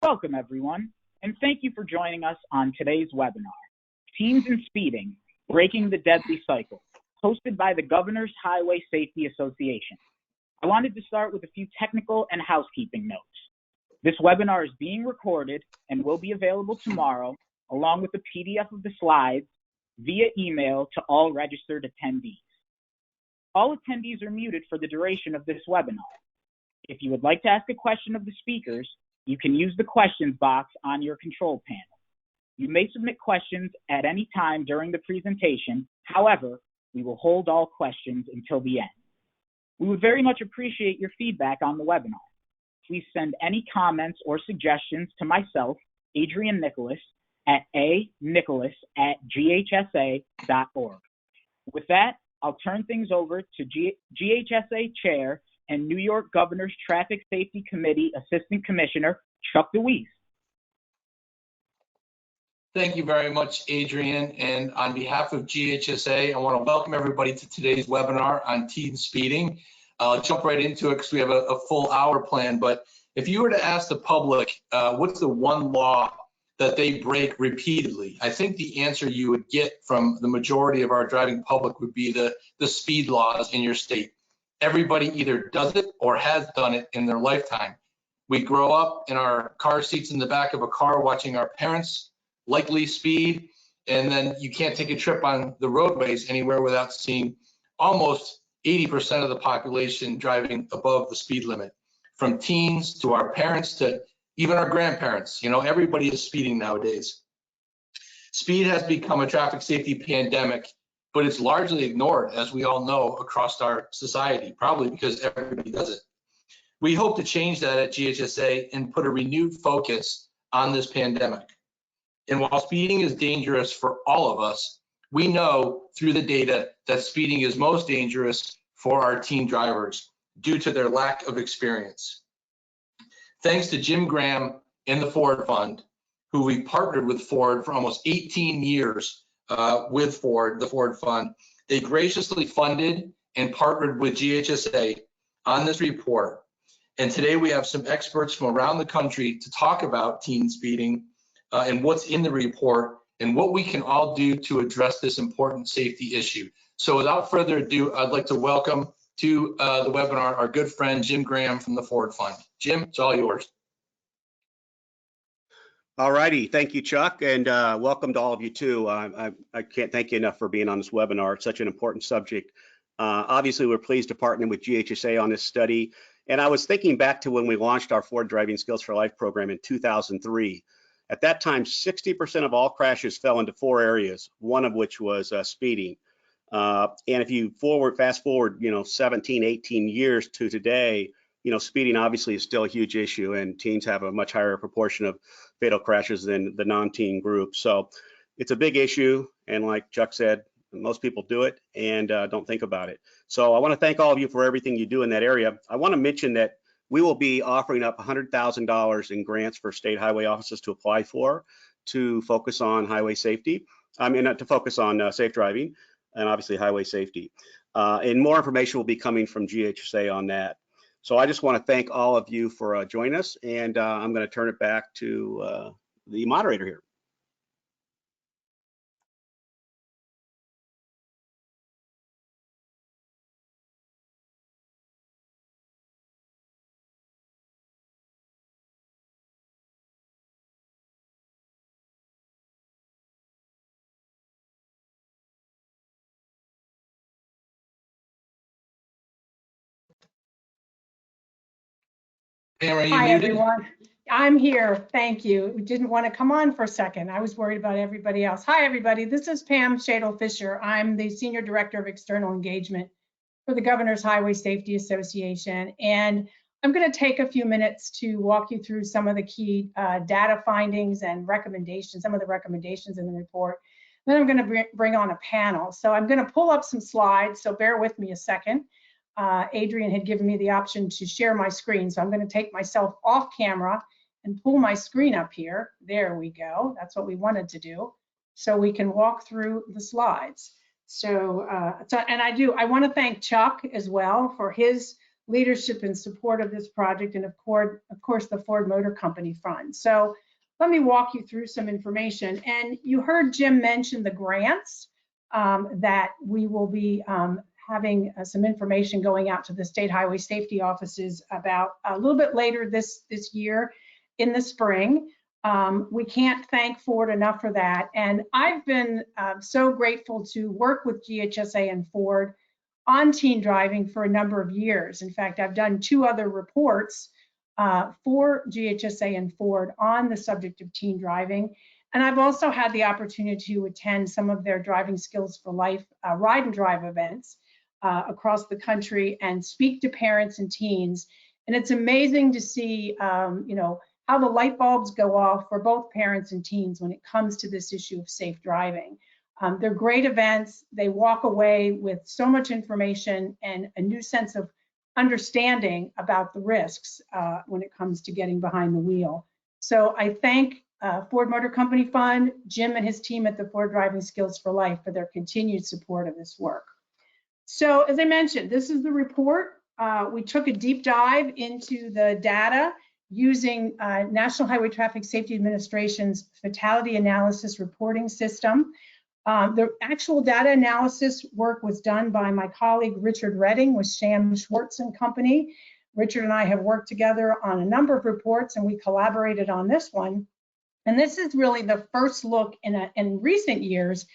Welcome, everyone, and thank you for joining us on today's webinar, Teens and Speeding, Breaking the Deadly Cycle, hosted by the Governor's Highway Safety Association. I wanted to start with a few technical and housekeeping notes. This webinar is being recorded and will be available tomorrow, along with a PDF of the slides, via email to all registered attendees. All attendees are muted for the duration of this webinar. If you would like to ask a question of the speakers, you can use the questions box on your control panel. You may submit questions at any time during the presentation. However, we will hold all questions until the end. We would very much appreciate your feedback on the webinar. Please send any comments or suggestions to myself, Adrian Nicholas, at anicholas@ghsa.org. With that, I'll turn things over to GHSA Chair and New York Governor's Traffic Safety Committee Assistant Commissioner, Chuck DeWeese. Thank you very much, Adrian. And on behalf of GHSA, I want to welcome everybody to today's webinar on teen speeding. I'll jump right into it because we have a full hour plan. But if you were to ask the public, what's the one law that they break repeatedly? I think the answer you would get from the majority of our driving public would be the speed laws in your state. Everybody either does it or has done it in their lifetime. We grow up in our car seats in the back of a car watching our parents likely speed, and then you can't take a trip on the roadways anywhere without seeing almost 80% of the population driving above the speed limit. From teens to our parents to even our grandparents, everybody is speeding nowadays. Speed has become a traffic safety pandemic, but it's largely ignored, as we all know, across our society, probably because everybody does it. We hope to change that at GHSA and put a renewed focus on this pandemic. And while speeding is dangerous for all of us, we know through the data that speeding is most dangerous for our teen drivers due to their lack of experience. Thanks to Jim Graham and the Ford Fund, who we partnered with Ford for almost 18 years with Ford, the Ford Fund, they graciously funded and partnered with GHSA on this report. And today we have some experts from around the country to talk about teen speeding and what's in the report and what we can all do to address this important safety issue. So without further ado, I'd like to welcome to the webinar our good friend Jim Graham from the Ford Fund. Jim, it's all yours. All righty, thank you, Chuck, and welcome to all of you too. I can't thank you enough for being on this webinar. It's such an important subject. Obviously, we're pleased to partner with GHSA on this study. And I was thinking back to when we launched our Ford Driving Skills for Life program in 2003. At that time, 60% of all crashes fell into 4 areas, one of which was speeding. And if you fast forward, 17, 18 years to today, speeding obviously is still a huge issue, and teens have a much higher proportion of fatal crashes than the non-teen group. So it's a big issue, and like Chuck said, most people do it and don't think about it. So I want to thank all of you for everything you do in that area. I want to mention that we will be offering up $100,000 in grants for state highway offices to apply for to focus on highway safety. To focus on safe driving and obviously highway safety. And more information will be coming from GHSA on that. So I just want to thank all of you for joining us, and I'm going to turn it back to the moderator here. Pam, are you Hi, muted? everyone. I'm here. Thank you. We didn't want to come on for a second. I was worried about everybody else. Hi, everybody. This is Pam Shadel Fischer. I'm the Senior Director of External Engagement for the Governor's Highway Safety Association. And I'm going to take a few minutes to walk you through some of the key data findings and recommendations, some of the recommendations in the report. Then I'm going to bring on a panel. So I'm going to pull up some slides, so bear with me a second. Adrian had given me the option to share my screen, so I'm going to take myself off camera and pull my screen up here. There we go. That's what we wanted to do, so we can walk through the slides. So, I want to thank Chuck as well for his leadership and support of this project, and of course the Ford Motor Company Fund. So let me walk you through some information. And you heard Jim mention the grants that we will be having some information going out to the state highway safety offices about a little bit later this year in the spring. We can't thank Ford enough for that. And I've been so grateful to work with GHSA and Ford on teen driving for a number of years. In fact, I've done 2 other reports for GHSA and Ford on the subject of teen driving. And I've also had the opportunity to attend some of their Driving Skills for Life ride and drive events across the country and speak to parents and teens. And it's amazing to see, you know, how the light bulbs go off for both parents and teens when it comes to this issue of safe driving. They're great events. They walk away with so much information and a new sense of understanding about the risks when it comes to getting behind the wheel. So I thank Ford Motor Company Fund, Jim and his team at the Ford Driving Skills for Life for their continued support of this work. So as I mentioned, this is the report. We took a deep dive into the data using National Highway Traffic Safety Administration's Fatality Analysis Reporting System. The actual data analysis work was done by my colleague Richard Redding with Sham Schwartz and Company. Richard and I have worked together on a number of reports, and we collaborated on this one. And this is really the first look in recent years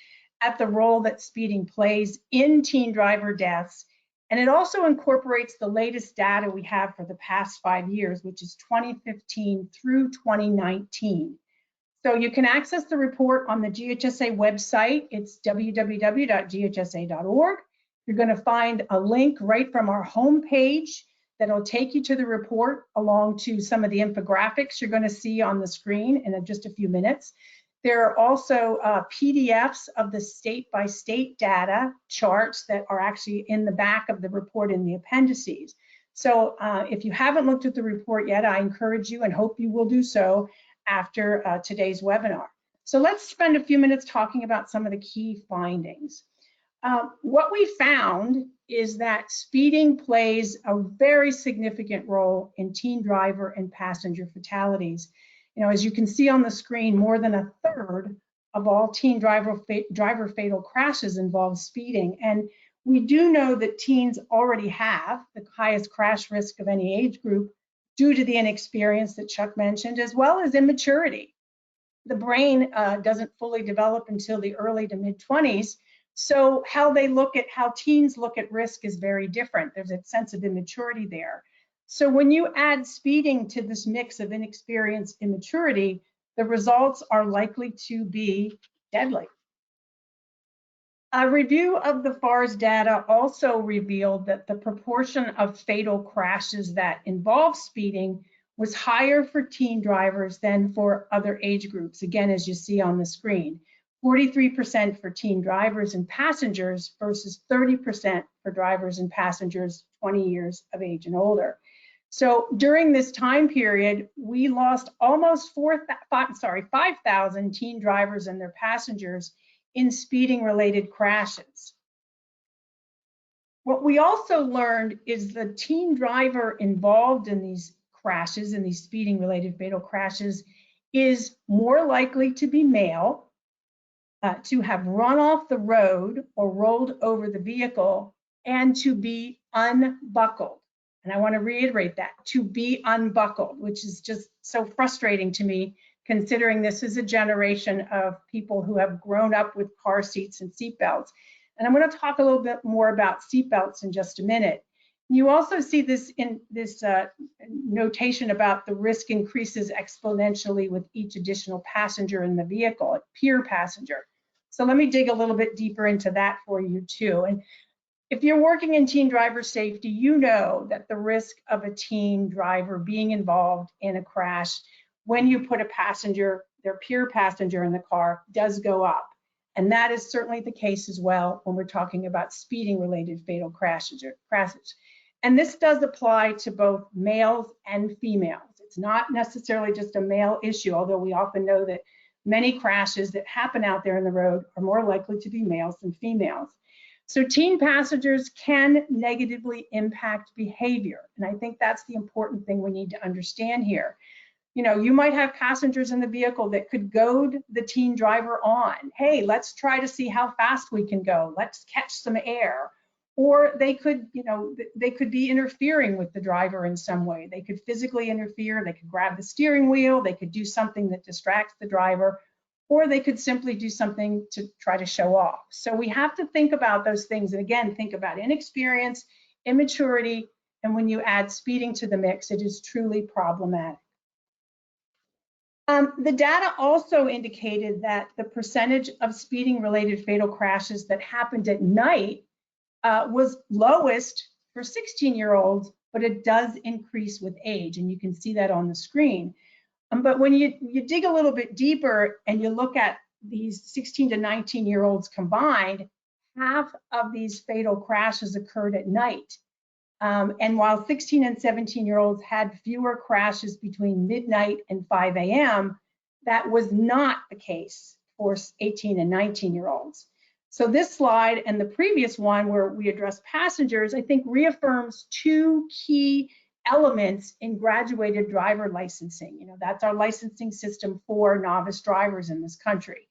at the role that speeding plays in teen driver deaths. And it also incorporates the latest data we have for the past 5 years, which is 2015 through 2019. So you can access the report on the GHSA website. It's www.ghsa.org. You're going to find a link right from our homepage that'll take you to the report along to some of the infographics you're going to see on the screen in just a few minutes. There are also PDFs of the state-by-state data charts that are actually in the back of the report in the appendices. So if you haven't looked at the report yet, I encourage you and hope you will do so after today's webinar. So let's spend a few minutes talking about some of the key findings. What we found is that speeding plays a very significant role in teen driver and passenger fatalities. You know, as you can see on the screen, more than 1/3 of all teen driver fatal crashes involve speeding. And we do know that teens already have the highest crash risk of any age group due to the inexperience that Chuck mentioned, as well as immaturity. The brain doesn't fully develop until the early to mid-20s. So how teens look at risk is very different. There's a sense of immaturity there. So when you add speeding to this mix of inexperience, immaturity, the results are likely to be deadly. A review of the FARS data also revealed that the proportion of fatal crashes that involve speeding was higher for teen drivers than for other age groups, again, as you see on the screen. 43% for teen drivers and passengers versus 30% for drivers and passengers 20 years of age and older. So during this time period, we lost almost 5,000 teen drivers and their passengers in speeding related crashes. What we also learned is the teen driver involved in these crashes, in these speeding related fatal crashes, is more likely to be male, to have run off the road or rolled over the vehicle, and to be unbuckled. And I want to reiterate that, to be unbuckled, which is just so frustrating to me, considering this is a generation of people who have grown up with car seats and seatbelts. And I'm going to talk a little bit more about seatbelts in just a minute. You also see this in this notation about the risk increases exponentially with each additional passenger in the vehicle, a peer passenger. So let me dig a little bit deeper into that for you too. And if you're working in teen driver safety, you know that the risk of a teen driver being involved in a crash when you put a passenger, their peer passenger in the car, does go up. And that is certainly the case as well when we're talking about speeding related fatal crashes. And this does apply to both males and females. It's not necessarily just a male issue, although we often know that many crashes that happen out there in the road are more likely to be males than females. So teen passengers can negatively impact behavior. And I think that's the important thing we need to understand here. You know, you might have passengers in the vehicle that could goad the teen driver on. Hey, let's try to see how fast we can go. Let's catch some air. Or they could, you know, they could be interfering with the driver in some way. They could physically interfere. They could grab the steering wheel. They could do something that distracts the driver, or they could simply do something to try to show off. So we have to think about those things. And again, think about inexperience, immaturity, and when you add speeding to the mix, it is truly problematic. The data also indicated that the percentage of speeding-related fatal crashes that happened at night was lowest for 16-year-olds, but it does increase with age, and you can see that on the screen. But when you dig a little bit deeper and you look at these 16 to 19-year-olds combined, half of these fatal crashes occurred at night. And while 16 and 17-year-olds had fewer crashes between midnight and 5 a.m., that was not the case for 18 and 19-year-olds. So this slide and the previous one where we address passengers, I think reaffirms two key elements in graduated driver licensing. You know, that's our licensing system for novice drivers in this country.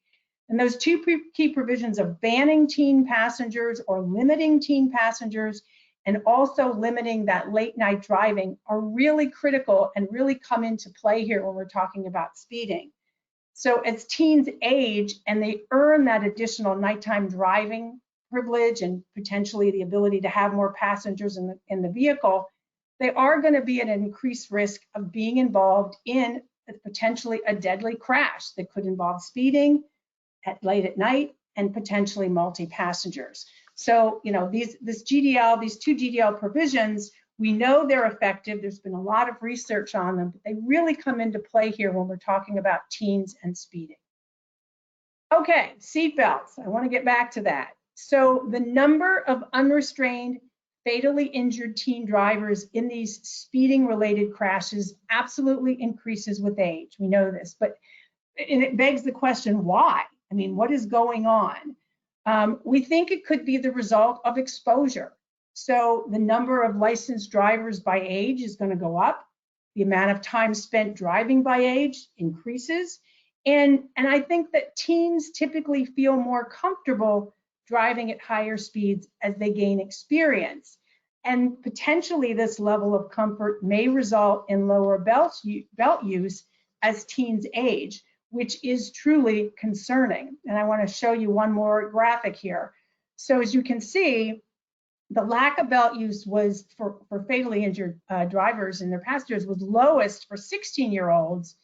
And those two key provisions of banning teen passengers or limiting teen passengers and also limiting that late night driving are really critical and really come into play here when we're talking about speeding. So as teens age and they earn that additional nighttime driving privilege and potentially the ability to have more passengers in the vehicle, they are going to be at an increased risk of being involved in potentially a deadly crash that could involve speeding late at night and potentially multi-passengers. So, you know, these two GDL provisions, we know they're effective. There's been a lot of research on them, but they really come into play here when we're talking about teens and speeding. Okay, seatbelts. I want to get back to that. So the number of unrestrained, fatally injured teen drivers in these speeding-related crashes absolutely increases with age. We know this, but and it begs the question, why? I mean, what is going on? We think it could be the result of exposure. So the number of licensed drivers by age is going to go up. The amount of time spent driving by age increases. And I think that teens typically feel more comfortable driving at higher speeds as they gain experience. And potentially this level of comfort may result in lower belt use as teens age, which is truly concerning. And I want to show you one more graphic here. So as you can see, the lack of belt use was for fatally injured drivers and their passengers was lowest for 16-year-olds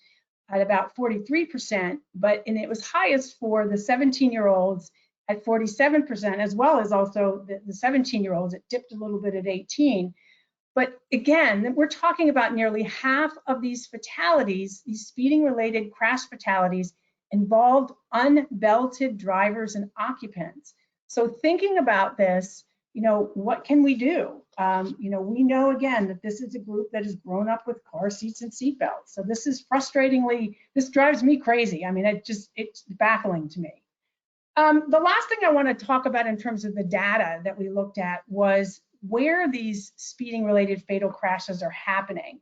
at about 43%, and it was highest for the 17-year-olds at 47%, as well as also the 17-year-olds. It dipped a little bit at 18. But again, we're talking about nearly half of these fatalities, these speeding-related crash fatalities, involved unbelted drivers and occupants. So thinking about this, you know, what can we do? You know, we know again that this is a group that has grown up with car seats and seatbelts. So this is this drives me crazy. I mean, it's baffling to me. The last thing I want to talk about in terms of the data that we looked at was where these speeding-related fatal crashes are happening.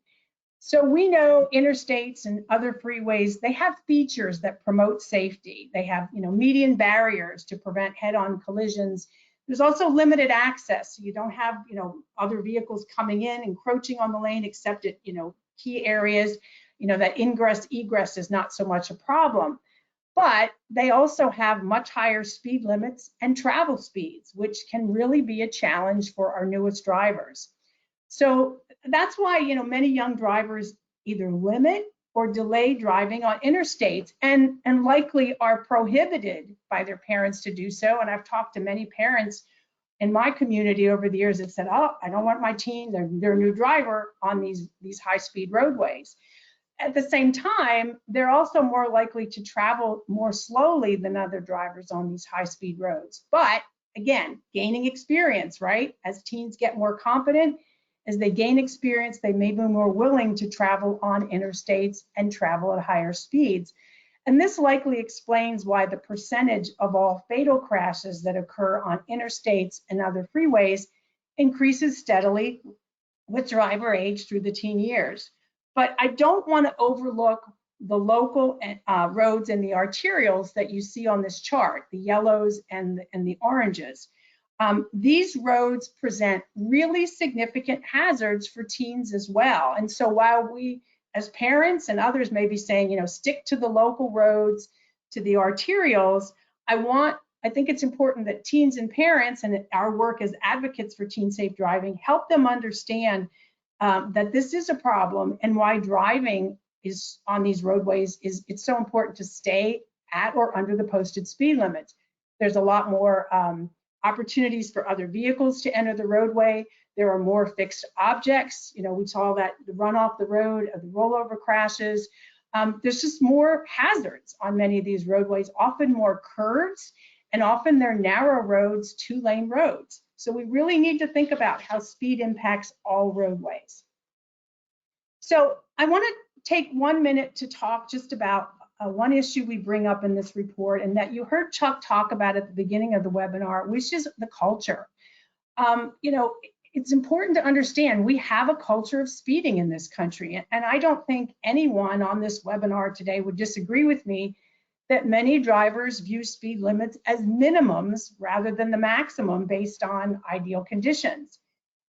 So we know interstates and other freeways, they have features that promote safety. They have, you know, median barriers to prevent head-on collisions. There's also limited access, so you don't have, you know, other vehicles coming in, encroaching on the lane, except at, you know, key areas. You know, that ingress egress is not so much a problem. But they also have much higher speed limits and travel speeds, which can really be a challenge for our newest drivers. So that's why, you know, many young drivers either limit or delay driving on interstates and likely are prohibited by their parents to do so. And I've talked to many parents in my community over the years that said, oh, I don't want my teen, their new driver on these high-speed roadways. At the same time, they're also more likely to travel more slowly than other drivers on these high-speed roads. But again, gaining experience, right? As teens get more confident, as they gain experience, they may be more willing to travel on interstates and travel at higher speeds. And this likely explains why the percentage of all fatal crashes that occur on interstates and other freeways increases steadily with driver age through the teen years. But I don't want to overlook the local roads and the arterials that you see on this chart, the yellows and the oranges. These roads present really significant hazards for teens as well. And so while we, as parents and others may be saying, you know, stick to the local roads, to the arterials, I think it's important that teens and parents and our work as advocates for teen safe driving help them understand that this is a problem and why driving is on these roadways it's so important to stay at or under the posted speed limits. There's a lot more opportunities for other vehicles to enter the roadway. There are more fixed objects. You know, we saw that the run off the road, the rollover crashes. There's just more hazards on many of these roadways, often more curves, and often they're narrow roads, 2-lane roads. So we really need to think about how speed impacts all roadways. So I want to take 1 minute to talk just about one issue we bring up in this report, and that you heard Chuck talk about at the beginning of the webinar, which is the culture. You know, it's important to understand we have a culture of speeding in this country, and I don't think anyone on this webinar today would disagree with me that many drivers view speed limits as minimums rather than the maximum based on ideal conditions.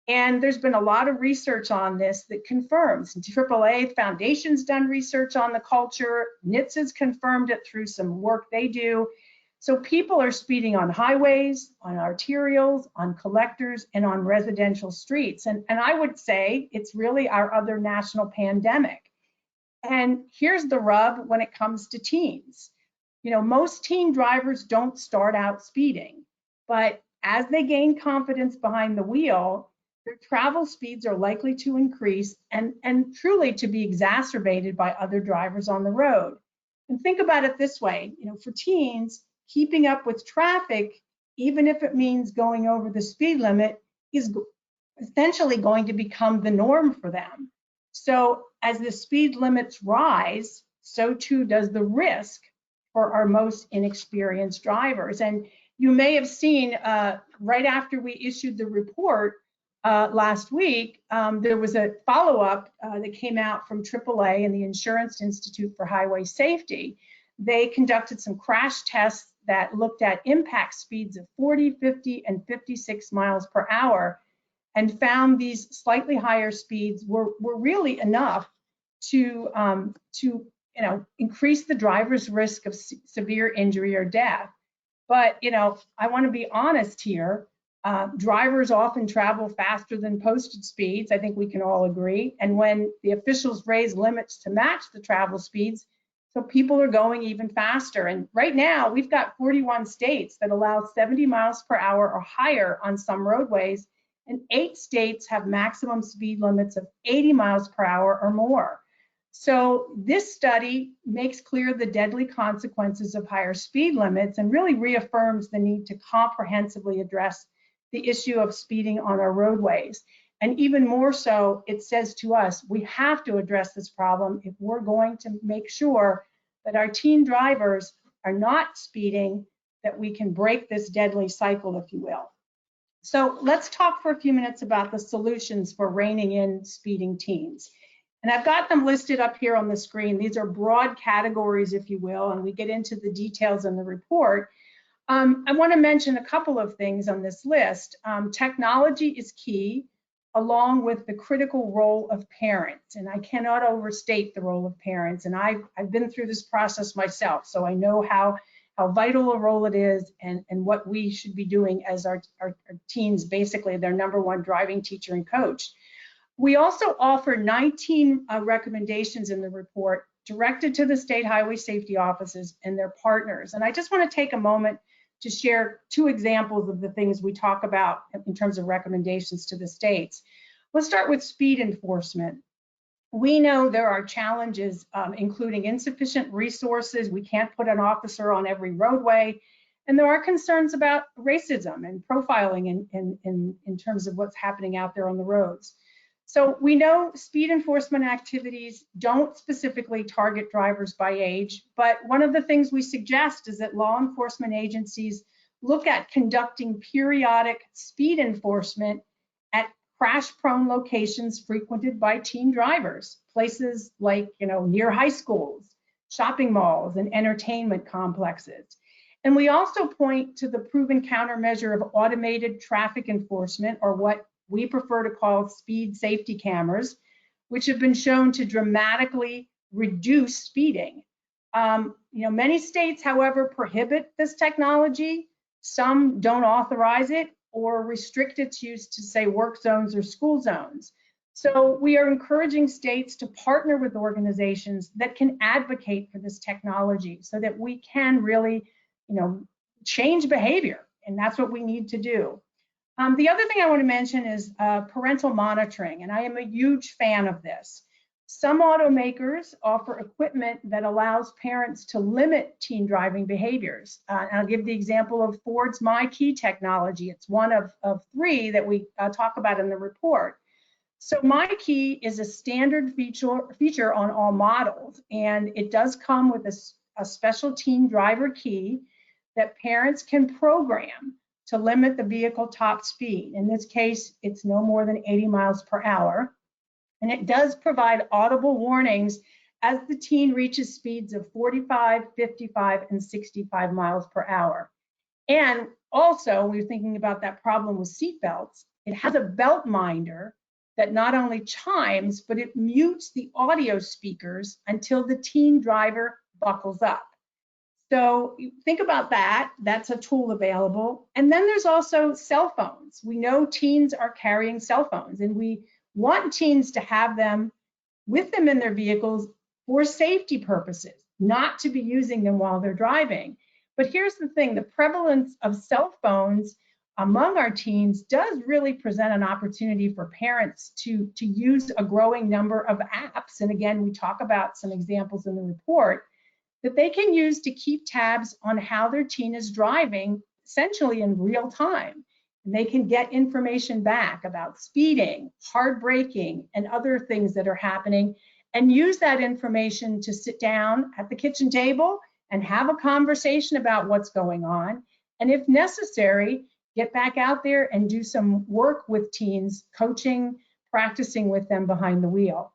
And there's been a lot of research on this that confirms. And AAA Foundation's done research on the culture. NHTSA has confirmed it through some work they do. So people are speeding on highways, on arterials, on collectors, and on residential streets. And I would say it's really our other national pandemic. And here's the rub when it comes to teens. You know, most teen drivers don't start out speeding, but as they gain confidence behind the wheel, their travel speeds are likely to increase and truly to be exacerbated by other drivers on the road. And think about it this way, you know, for teens, keeping up with traffic, even if it means going over the speed limit, is essentially going to become the norm for them. So as the speed limits rise, so too does the risk for our most inexperienced drivers. And you may have seen right after we issued the report last week, there was a follow-up that came out from AAA and the Insurance Institute for Highway Safety. They conducted some crash tests that looked at impact speeds of 40, 50, and 56 miles per hour and found these slightly higher speeds were really enough to you know, increase the driver's risk of severe injury or death. But, you know, I want to be honest here. Drivers often travel faster than posted speeds. I think we can all agree. And when the officials raise limits to match the travel speeds, so people are going even faster. And right now, we've got 41 states that allow 70 miles per hour or higher on some roadways, and 8 states have maximum speed limits of 80 miles per hour or more. So this study makes clear the deadly consequences of higher speed limits and really reaffirms the need to comprehensively address the issue of speeding on our roadways. And even more so, it says to us, we have to address this problem if we're going to make sure that our teen drivers are not speeding, that we can break this deadly cycle, if you will. So let's talk for a few minutes about the solutions for reining in speeding teens. And I've got them listed up here on the screen. These are broad categories, if you will, and we get into the details in the report. I want to mention a couple of things on this list. Technology is key, along with the critical role of parents. And I cannot overstate the role of parents. And I've been through this process myself, so I know how vital a role it is and what we should be doing as our teens, basically their #1 driving teacher and coach. We also offer 19 recommendations in the report directed to the state highway safety offices and their partners. And I just want to take a moment to share 2 examples of the things we talk about in terms of recommendations to the states. Let's start with speed enforcement. We know there are challenges, including insufficient resources. We can't put an officer on every roadway. And there are concerns about racism and profiling in terms of what's happening out there on the roads. So we know speed enforcement activities don't specifically target drivers by age, but one of the things we suggest is that law enforcement agencies look at conducting periodic speed enforcement at crash-prone locations frequented by teen drivers, places like, near high schools, shopping malls, and entertainment complexes. And we also point to the proven countermeasure of automated traffic enforcement, or what we prefer to call speed safety cameras, which have been shown to dramatically reduce speeding. Many states, however, prohibit this technology. Some don't authorize it or restrict its use to, say, work zones or school zones. So we are encouraging states to partner with organizations that can advocate for this technology so that we can really, change behavior, and that's what we need to do. The other thing I want to mention is parental monitoring, and I am a huge fan of this. Some automakers offer equipment that allows parents to limit teen driving behaviors. And I'll give the example of Ford's MyKey technology. It's one of 3 that we talk about in the report. So MyKey is a standard feature on all models, and it does come with a special teen driver key that parents can program to limit the vehicle top speed. In this case, it's no more than 80 miles per hour. And it does provide audible warnings as the teen reaches speeds of 45, 55, and 65 miles per hour. And also, we're thinking about that problem with seat belts. It has a belt minder that not only chimes, but it mutes the audio speakers until the teen driver buckles up. So think about that. That's a tool available. And then there's also cell phones. We know teens are carrying cell phones, and we want teens to have them with them in their vehicles for safety purposes, not to be using them while they're driving. But here's the thing, the prevalence of cell phones among our teens does really present an opportunity for parents to use a growing number of apps. And again, we talk about some examples in the report that they can use to keep tabs on how their teen is driving, essentially in real time. And they can get information back about speeding, hard braking, and other things that are happening, and use that information to sit down at the kitchen table and have a conversation about what's going on. And if necessary, get back out there and do some work with teens, coaching, practicing with them behind the wheel.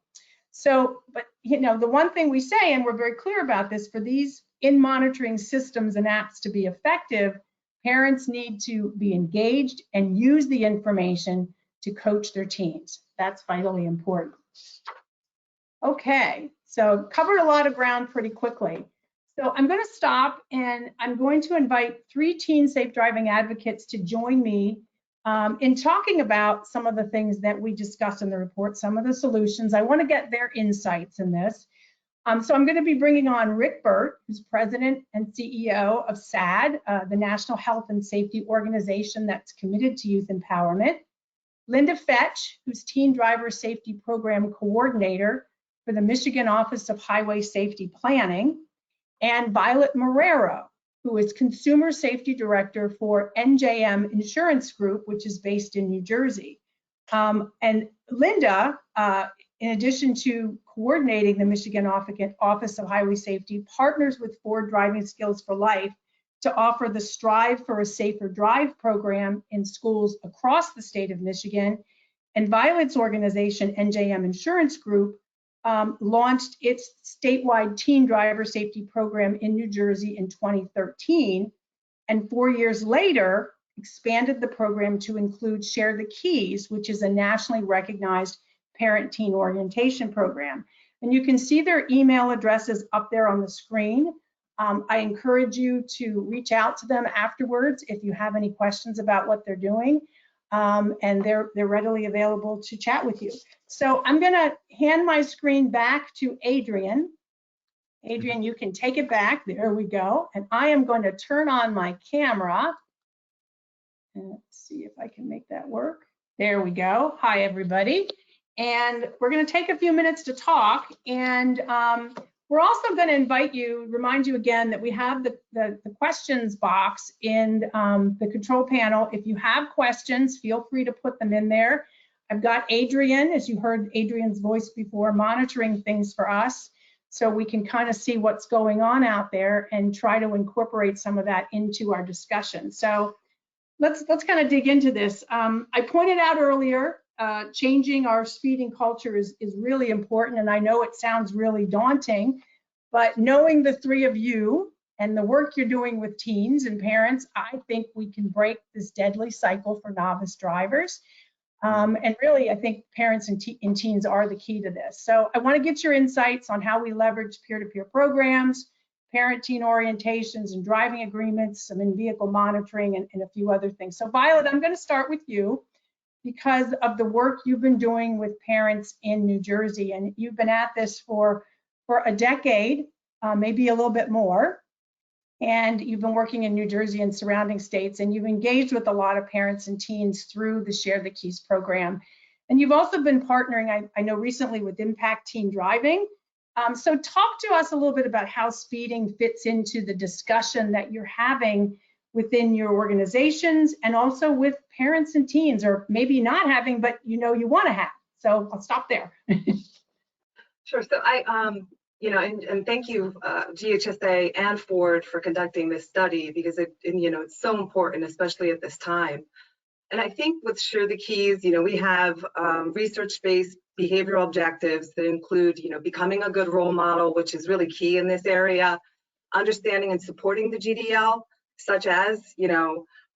So, but the one thing we say, and we're very clear about this, for these in-monitoring systems and apps to be effective, parents need to be engaged and use the information to coach their teens. That's vitally important. Okay, so covered a lot of ground pretty quickly. So I'm going to stop, and I'm going to invite 3 teen safe driving advocates to join me in talking about some of the things that we discussed in the report, some of the solutions. I want to get their insights in this. So I'm going to be bringing on Rick Birt, who's president and CEO of SAD, the National Health and Safety Organization that's committed to youth empowerment. Linda Fech, who's Teen Driver Safety Program Coordinator for the Michigan Office of Highway Safety Planning. And Violet Marrero, who is Consumer Safety Director for NJM Insurance Group, which is based in New Jersey. And Linda, in addition to coordinating the Michigan Office of Highway Safety, partners with Ford Driving Skills for Life to offer the Strive for a Safer Drive program in schools across the state of Michigan. And Violet's organization, NJM Insurance Group, launched its statewide teen driver safety program in New Jersey in 2013, and 4 years later expanded the program to include Share the Keys, which is a nationally recognized parent-teen orientation program. And you can see their email addresses up there on the screen. I encourage you to reach out to them afterwards if you have any questions about what they're doing. And they're readily available to chat with you. So I'm going to hand my screen back to Adrian. Adrian, you can take it back. There we go. And I am going to turn on my camera. And let's see if I can make that work. There we go. Hi, everybody. And we're going to take a few minutes to talk. And we're also going to remind you again that we have the questions box in the control panel. If you have questions, feel free to put them in there. I've got Adrian, as you heard Adrian's voice before, monitoring things for us, so we can kind of see what's going on out there and try to incorporate some of that into our discussion. So let's kind of dig into this. I pointed out earlier, changing our speeding culture is really important, and I know it sounds really daunting, but knowing the three of you and the work you're doing with teens and parents, I think we can break this deadly cycle for novice drivers. And really, I think parents and teens are the key to this. So I want to get your insights on how we leverage peer-to-peer programs, parent-teen orientations, and driving agreements, some in-vehicle monitoring, and a few other things. So Violet, I'm going to start with you because of the work you've been doing with parents in New Jersey, and you've been at this for a decade, maybe a little bit more. And you've been working in New Jersey and surrounding states, and you've engaged with a lot of parents and teens through the Share the Keys program. And you've also been partnering, I know recently, with Impact Teen Driving. So talk to us a little bit about how speeding fits into the discussion that you're having within your organizations and also with parents and teens, or maybe not having, but you know you want to have. So I'll stop there. Sure. So and thank you, GHSA and Ford, for conducting this study, because it's so important, especially at this time. And I think with Share the Keys, we have research-based behavioral objectives that include, becoming a good role model, which is really key in this area, understanding and supporting the GDL, such as,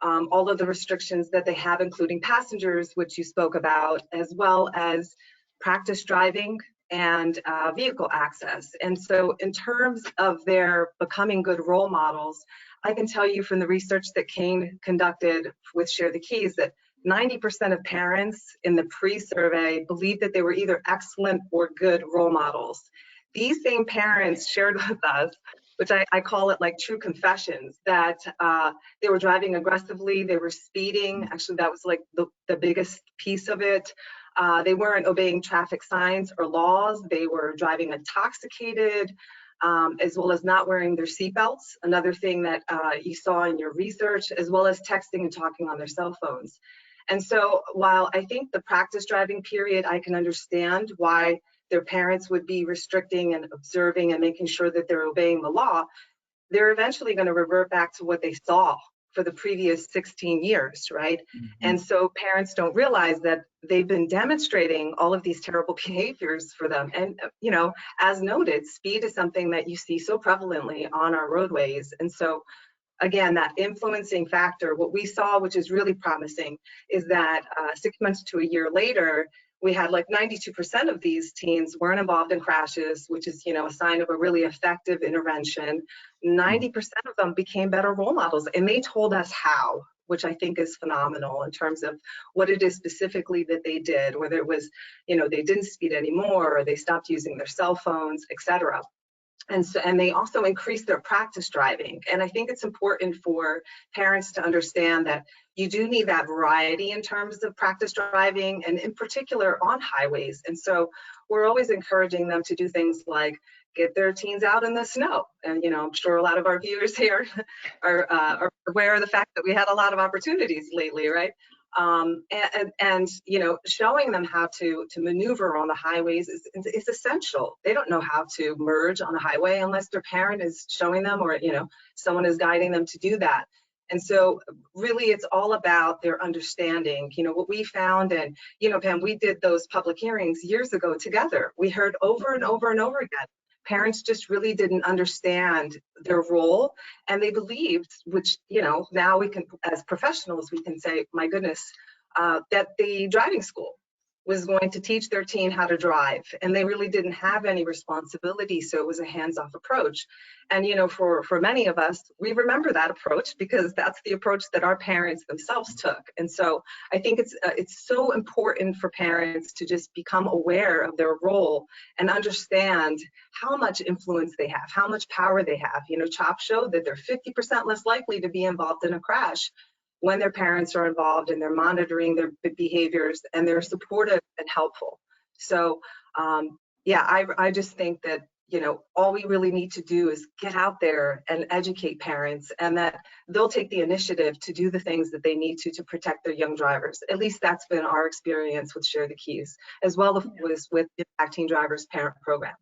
all of the restrictions that they have, including passengers, which you spoke about, as well as practice driving and vehicle access. And so in terms of their becoming good role models, I can tell you from the research that Kane conducted with Share the Keys that 90% of parents in the pre-survey believed that they were either excellent or good role models. These same parents shared with us, which I call it like true confessions, that they were driving aggressively, they were speeding. Actually, that was like the biggest piece of it. They weren't obeying traffic signs or laws. They were driving intoxicated, as well as not wearing their seatbelts, another thing that you saw in your research, as well as texting and talking on their cell phones. And so while I think the practice driving period, I can understand why their parents would be restricting and observing and making sure that they're obeying the law, they're eventually going to revert back to what they saw for the previous 16 years, right? Mm-hmm. And so parents don't realize that they've been demonstrating all of these terrible behaviors for them. And, as noted, speed is something that you see so prevalently on our roadways. And so, again, that influencing factor, what we saw, which is really promising, is that 6 months to a year later, we had like 92% of these teens weren't involved in crashes, which is, a sign of a really effective intervention. 90% of them became better role models, and they told us how, which I think is phenomenal in terms of what it is specifically that they did, whether it was, they didn't speed anymore, or they stopped using their cell phones, etc. And they also increased their practice driving. And I think it's important for parents to understand that you do need that variety in terms of practice driving, and in particular on highways. And so we're always encouraging them to do things like get their teens out in the snow. And, I'm sure a lot of our viewers here are aware of the fact that we had a lot of opportunities lately, right? And showing them how to maneuver on the highways is essential. They don't know how to merge on the highway unless their parent is showing them, or someone is guiding them to do that. And so really it's all about their understanding. What we found, and Pam, we did those public hearings years ago together. We heard over and over and over again, parents just really didn't understand their role, and they believed, which, now we can, as professionals, we can say, my goodness, that the driving school was going to teach their teen how to drive, and they really didn't have any responsibility. So it was a hands-off approach. And, for many of us, we remember that approach because that's the approach that our parents themselves took. And so I think it's so important for parents to just become aware of their role and understand how much influence they have, how much power they have. CHOP showed that they're 50% less likely to be involved in a crash when their parents are involved and they're monitoring their behaviors and they're supportive and helpful. So, I just think that, all we really need to do is get out there and educate parents, and that they'll take the initiative to do the things that they need to protect their young drivers. At least that's been our experience with Share the Keys, as well as with Impact Teen Drivers Parent Program.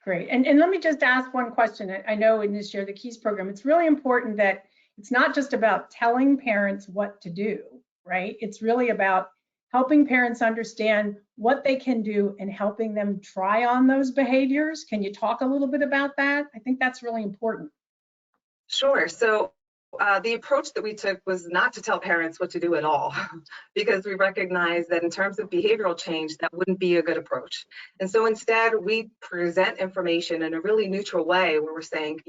Great. And let me just ask one question. I know in this Share the Keys program, it's really important that it's not just about telling parents what to do, right? It's really about helping parents understand what they can do and helping them try on those behaviors. Can you talk a little bit about that? I think that's really important. Sure. So the approach that we took was not to tell parents what to do at all, because we recognize that in terms of behavioral change, that wouldn't be a good approach. And so instead, we present information in a really neutral way where we're saying,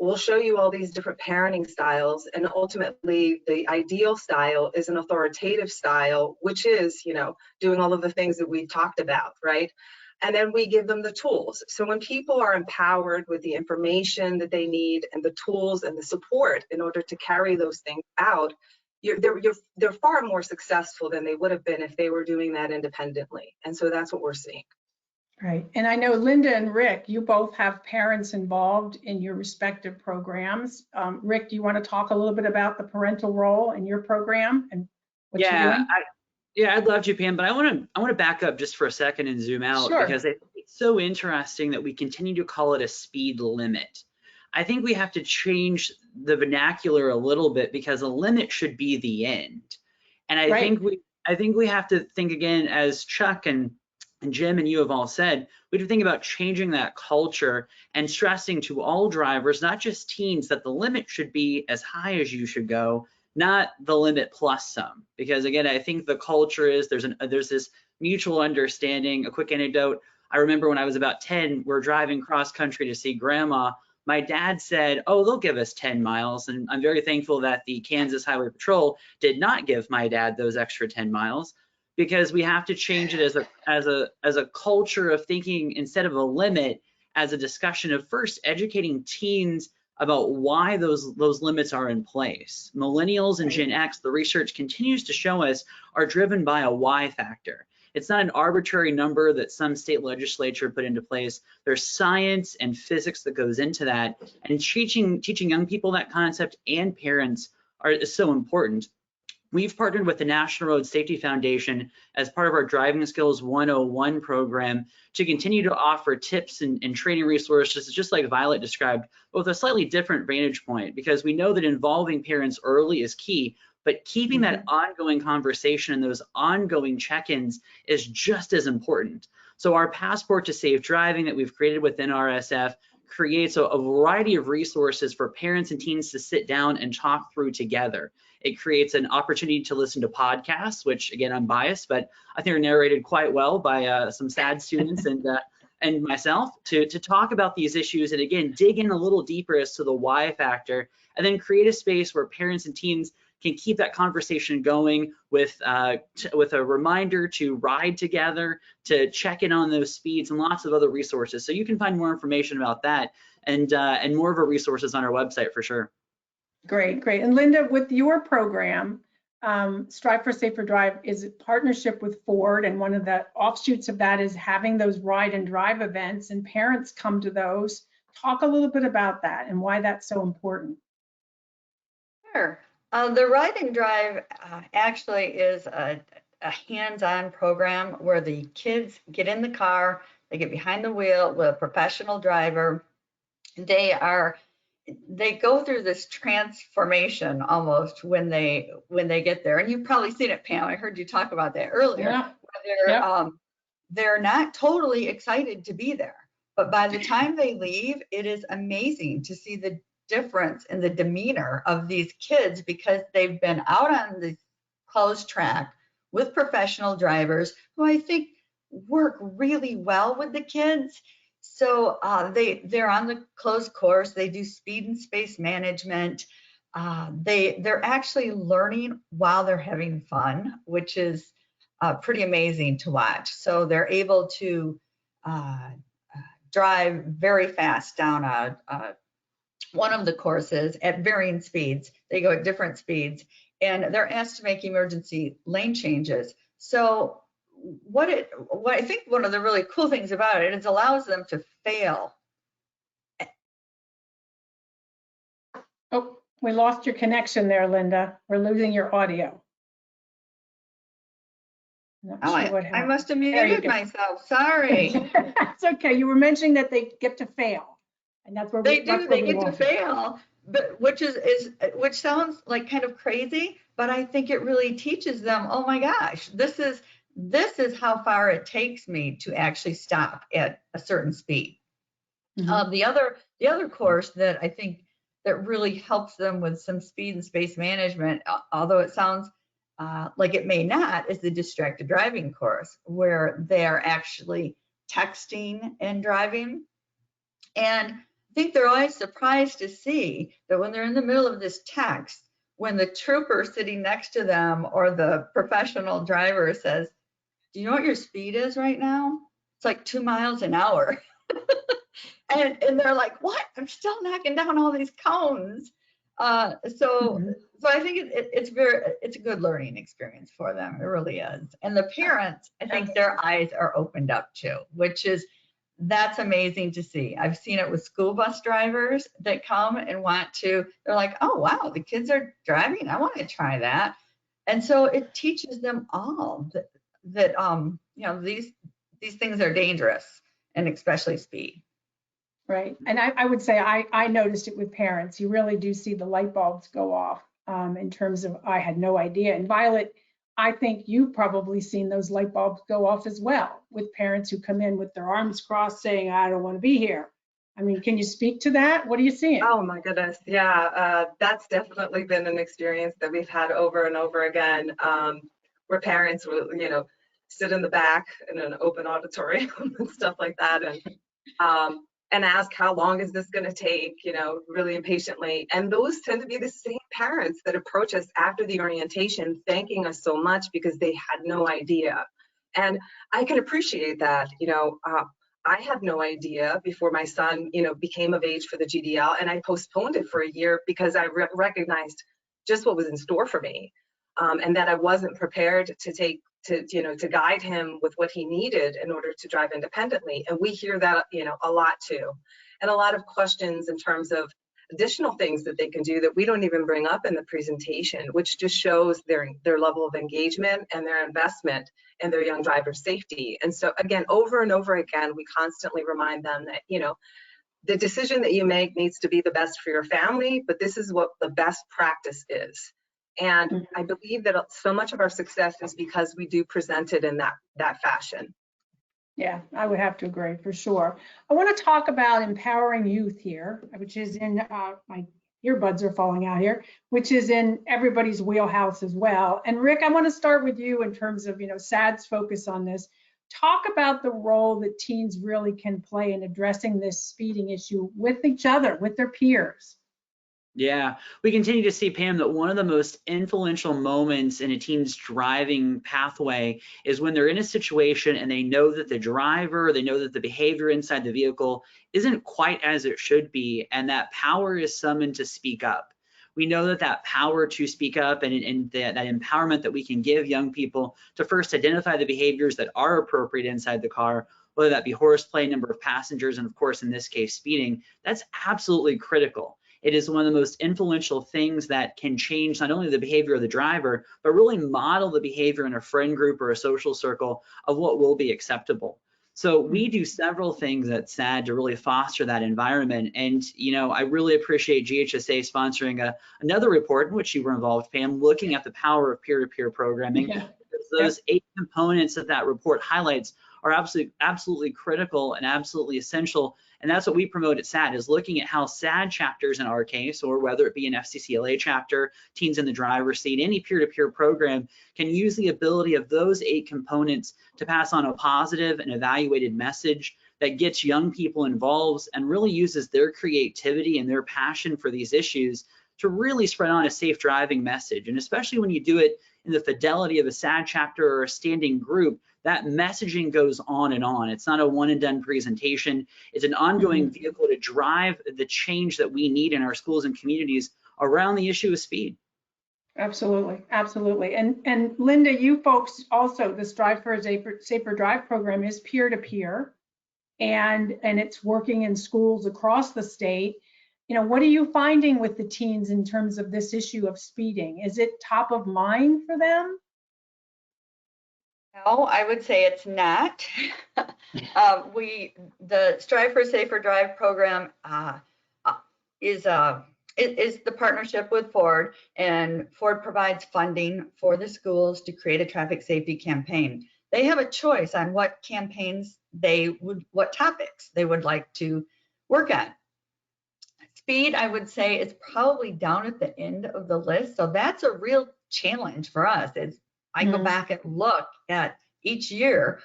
we'll show you all these different parenting styles, and ultimately the ideal style is an authoritative style, which is, doing all of the things that we've talked about, right? And then we give them the tools. So when people are empowered with the information that they need and the tools and the support in order to carry those things out, they're far more successful than they would have been if they were doing that independently. And so that's what we're seeing. Right. And I know Linda and Rick, you both have parents involved in your respective programs. Rick, do you want to talk a little bit about the parental role in your program and what you're doing? Yeah, I'd love to, Pam, but I want to back up just for a second and zoom out. Sure. Because it's so interesting that we continue to call it a speed limit. I think we have to change the vernacular a little bit, because a limit should be the end. And I think we have to think again, as Chuck and Jim and you have all said, we have to think about changing that culture and stressing to all drivers, not just teens, that the limit should be as high as you should go, not the limit plus some. Because again, I think the culture is there's this mutual understanding. A quick anecdote: I remember when I was about 10, we're driving cross country to see grandma. My dad said, "Oh, they'll give us 10 miles." And I'm very thankful that the Kansas Highway Patrol did not give my dad those extra 10 miles. Because we have to change it as a culture of thinking, instead of a limit, as a discussion of first educating teens about why those limits are in place. Millennials and Gen X, the research continues to show us, are driven by a why factor. It's not an arbitrary number that some state legislature put into place. There's science and physics that goes into that, and teaching young people that concept and parents is so important. We've partnered with the National Road Safety Foundation as part of our Driving Skills 101 program to continue to offer tips and training resources, just like Violet described, but with a slightly different vantage point, because we know that involving parents early is key, but keeping that ongoing conversation and those ongoing check-ins is just as important. So our Passport to Safe Driving that we've created within RSF creates a variety of resources for parents and teens to sit down and talk through together. It creates an opportunity to listen to podcasts, which again, I'm biased, but I think are narrated quite well by some SAD students and myself to talk about these issues, and again, dig in a little deeper as to the why factor, and then create a space where parents and teens can keep that conversation going with a reminder to ride together, to check in on those speeds, and lots of other resources. So you can find more information about that and more of our resources on our website for sure. Great. And Linda, with your program, Strive for Safer Drive is a partnership with Ford, and one of the offshoots of that is having those ride and drive events, and parents come to those. Talk a little bit about that and why that's so important. Sure. The Ride and Drive actually is a hands-on program where the kids get in the car, they get behind the wheel with a professional driver. They go through this transformation almost when they get there. And you've probably seen it, Pam. I heard you talk about that earlier. Yeah. They're not totally excited to be there, but by the time they leave, it is amazing to see the difference in the demeanor of these kids, because they've been out on the closed track with professional drivers who I think work really well with the kids. So they're on the closed course. They do speed and space management. They're actually learning while they're having fun, which is pretty amazing to watch. So they're able to drive very fast down one of the courses at varying speeds. They go at different speeds, and they're asked to make emergency lane changes. So what I think one of the really cool things about it is allows them to fail. Oh, we lost your connection there, Linda. We're losing your audio. Not sure what I happened. must have muted myself. Sorry. That's okay. You were mentioning that they get to fail, and that's where they do. They get to fail, but which sounds like kind of crazy, but I think it really teaches them. Oh my gosh, this is how far it takes me to actually stop at a certain speed. Mm-hmm. The other course that I think that really helps them with some speed and space management, although it sounds like it may not, is the distracted driving course, where they're actually texting and driving. And I think they're always surprised to see that when they're in the middle of this text, when the trooper sitting next to them or the professional driver says, do you know what your speed is right now? It's like 2 miles an hour. and they're like, what? I'm still knocking down all these cones. So I think it's a good learning experience for them. It really is. And the parents, I think their eyes are opened up too, that's amazing to see. I've seen it with school bus drivers that come and they're like, oh, wow, the kids are driving. I want to try that. And so it teaches them all that these things are dangerous, and especially speed. Right. And I would say I noticed it with parents. You really do see the light bulbs go off in terms of, I had no idea. And Violet, I think you've probably seen those light bulbs go off as well with parents who come in with their arms crossed saying, I don't want to be here. I mean, can you speak to that? What are you seeing? Oh my goodness. Yeah, that's definitely been an experience that we've had over and over again, where parents will, sit in the back in an open auditorium and stuff like that. And ask, how long is this going to take, really impatiently. And those tend to be the same parents that approach us after the orientation, thanking us so much because they had no idea. And I can appreciate that. I had no idea before my son, became of age for the GDL, and I postponed it for a year because I recognized just what was in store for me, and that I wasn't prepared to guide him with what he needed in order to drive independently. And we hear that, a lot too. And a lot of questions in terms of additional things that they can do that we don't even bring up in the presentation, which just shows their level of engagement and their investment in their young driver's safety. And so again, over and over again, we constantly remind them that, the decision that you make needs to be the best for your family, but this is what the best practice is. And I believe that so much of our success is because we do present it in that fashion. Yeah, I would have to agree for sure. I want to talk about empowering youth here, which is in my earbuds are falling out here, which is in everybody's wheelhouse as well. And Rick, I want to start with you in terms of, SAD's focus on this. Talk about the role that teens really can play in addressing this speeding issue with each other, with their peers. Yeah, we continue to see, Pam, that one of the most influential moments in a teen's driving pathway is when they're in a situation and they know that the driver, they know that the behavior inside the vehicle isn't quite as it should be, and that power is summoned to speak up. We know that power to speak up and that empowerment that we can give young people to first identify the behaviors that are appropriate inside the car, whether that be horseplay, number of passengers, and of course, in this case, speeding, that's absolutely critical. It is one of the most influential things that can change not only the behavior of the driver, but really model the behavior in a friend group or a social circle of what will be acceptable. So we do several things at SAD to really foster that environment. And, I really appreciate GHSA sponsoring another report in which you were involved, Pam, looking at the power of peer-to-peer programming. Yeah. Those 8 components that report highlights are absolutely critical and absolutely essential. And that's what we promote at SAD, is looking at how SAD chapters in our case, or whether it be an FCCLA chapter, Teens in the Driver's Seat, any peer-to-peer program can use the ability of those 8 components to pass on a positive and evaluated message that gets young people involved and really uses their creativity and their passion for these issues to really spread on a safe driving message. And especially when you do it in the fidelity of a SAD chapter or a standing group, that messaging goes on and on. It's not a one and done presentation. It's an ongoing vehicle to drive the change that we need in our schools and communities around the issue of speed. Absolutely, absolutely. And Linda, you folks also, the Strive for a Safer Drive program is peer-to-peer, and it's working in schools across the state. You know, what are you finding with the teens in terms of this issue of speeding? Is it top of mind for them? No, I would say it's not. The Strive for a Safer Drive program is the partnership with Ford, and Ford provides funding for the schools to create a traffic safety campaign. They have a choice on what campaigns what topics they would like to work on. Speed, I would say, is probably down at the end of the list. So that's a real challenge for us. I go back and look at each year,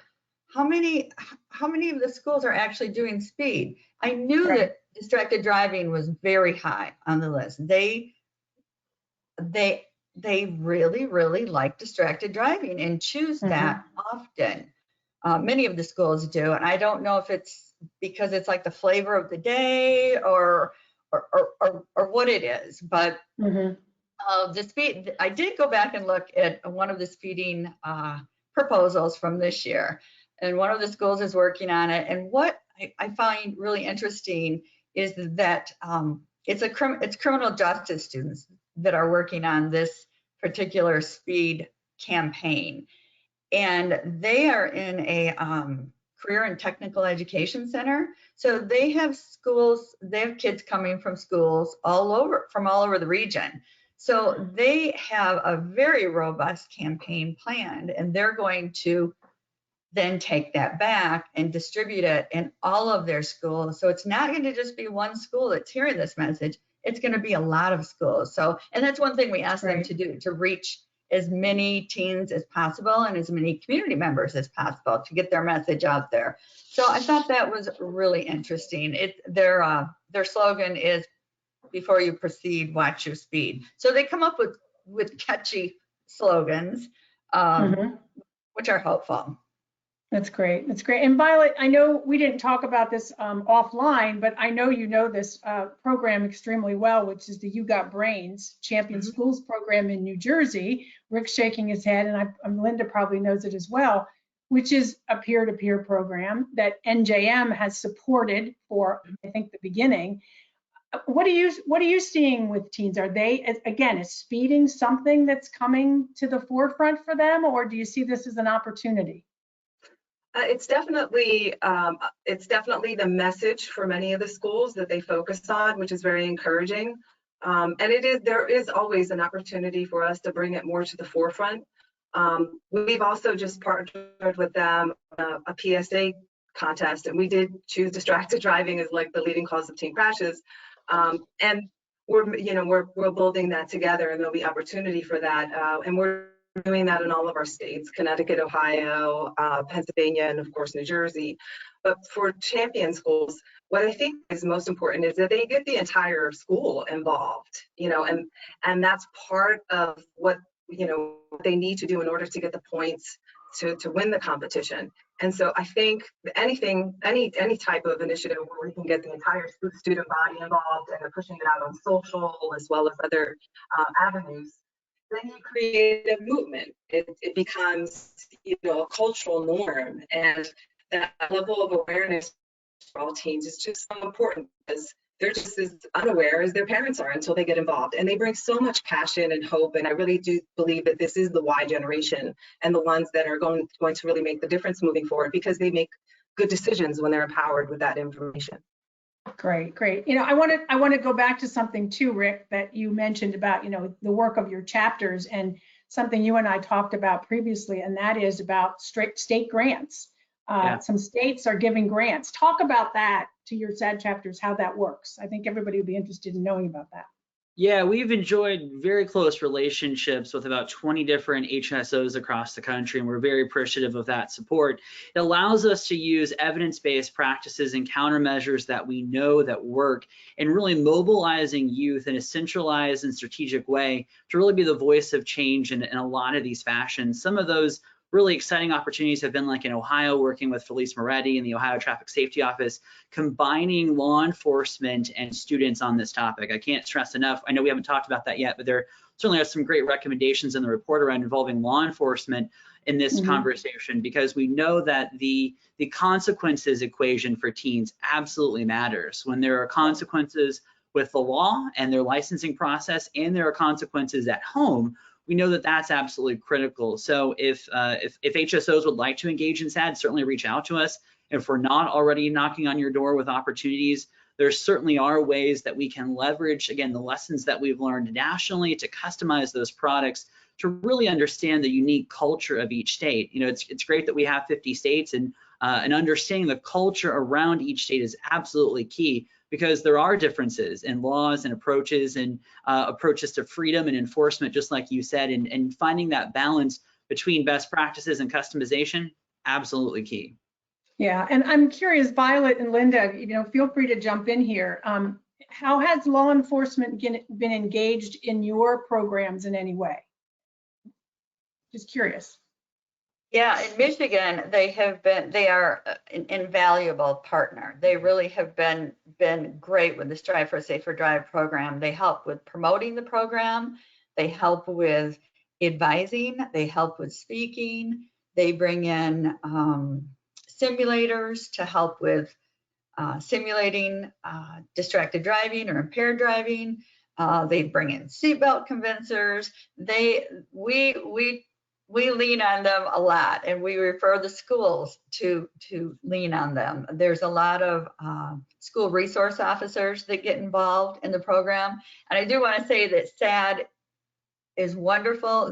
how many of the schools are actually doing speed? I knew that distracted driving was very high on the list. They really, really like distracted driving and choose that often. Many of the schools do, and I don't know if it's because it's like the flavor of the day or what it is, but the speed, I did go back and look at one of the speeding proposals from this year, and one of the schools is working on it. And what I find really interesting is that it's criminal justice students that are working on this particular speed campaign, and they are in a career and technical education center. So they have kids coming from schools from all over the region. So they have a very robust campaign planned, and they're going to then take that back and distribute it in all of their schools. So it's not going to just be one school that's hearing this message. It's going to be a lot of schools. So, and that's one thing we ask them to do, to reach as many teens as possible and as many community members as possible to get their message out there. So I thought that was really interesting. Their slogan is, "Before you proceed, watch your speed." So they come up with catchy slogans, which are helpful. That's great. That's great. And Violet, I know we didn't talk about this offline, but I know you know this program extremely well, which is the You Got Brains Champion Schools program in New Jersey. Rick's shaking his head, and Linda probably knows it as well, which is a peer-to-peer program that NJM has supported for, I think, the beginning. What are you seeing with teens? Are they, again, is speeding something that's coming to the forefront for them, or do you see this as an opportunity? It's definitely the message for many of the schools that they focus on, which is very encouraging. And there is always an opportunity for us to bring it more to the forefront. We've also just partnered with them a PSA contest, and we did choose distracted driving as like the leading cause of teen crashes. And we're building that together, and there'll be opportunity for that. And we're doing that in all of our states, Connecticut, Ohio, Pennsylvania, and of course, New Jersey. But for champion schools, what I think is most important is that they get the entire school involved, and that's part of what, they need to do in order to get the points to win the competition. And so I think any type of initiative where we can get the entire student body involved and pushing it out on social as well as other avenues, then you create a movement. It becomes, a cultural norm, and that level of awareness for all teens is just so important, because they're just as unaware as their parents are until they get involved, and they bring so much passion and hope. And I really do believe that this is the Y generation and the ones that are going to really make the difference moving forward, because they make good decisions when they're empowered with that information. Great. I want to go back to something too, Rick, that you mentioned about, the work of your chapters, and something you and I talked about previously, and that is about state grants. Some states are giving grants. Talk about that to your SAD chapters, how that works. I think everybody would be interested in knowing about that. Yeah, we've enjoyed very close relationships with about 20 different HSOs across the country, and we're very appreciative of that support. It allows us to use evidence-based practices and countermeasures that we know that work, and really mobilizing youth in a centralized and strategic way to really be the voice of change in a lot of these fashions. Some of those really exciting opportunities have been like in Ohio, working with Felice Moretti and the Ohio Traffic Safety Office, combining law enforcement and students on this topic. I can't stress enough. I know we haven't talked about that yet, but they're certainly have some great recommendations in the report around involving law enforcement in this conversation, because we know that the consequences equation for teens absolutely matters. When there are consequences with the law and their licensing process, and there are consequences at home, we know that that's absolutely critical. So if HSOs would like to engage in SAD, certainly reach out to us. If we're not already knocking on your door with opportunities, there certainly are ways that we can leverage, again, the lessons that we've learned nationally to customize those products to really understand the unique culture of each state. You know, it's great that we have 50 states, and understanding the culture around each state is absolutely key, because there are differences in laws and approaches to freedom and enforcement, just like you said, and finding that balance between best practices and customization, absolutely key. Yeah, and I'm curious, Violet and Linda, you know, feel free to jump in here. How has law enforcement been engaged in your programs in any way? Just curious. Yeah, in Michigan, they are an invaluable partner. They really have been great with the Strive for a Safer Drive program. They help with promoting the program. They help with advising. They help with speaking. They bring in simulators to help with simulating distracted driving or impaired driving. They bring in seatbelt convincers. We lean on them a lot, and we refer the schools to lean on them. There's a lot of school resource officers that get involved in the program. And I do want to say that SAD is wonderful.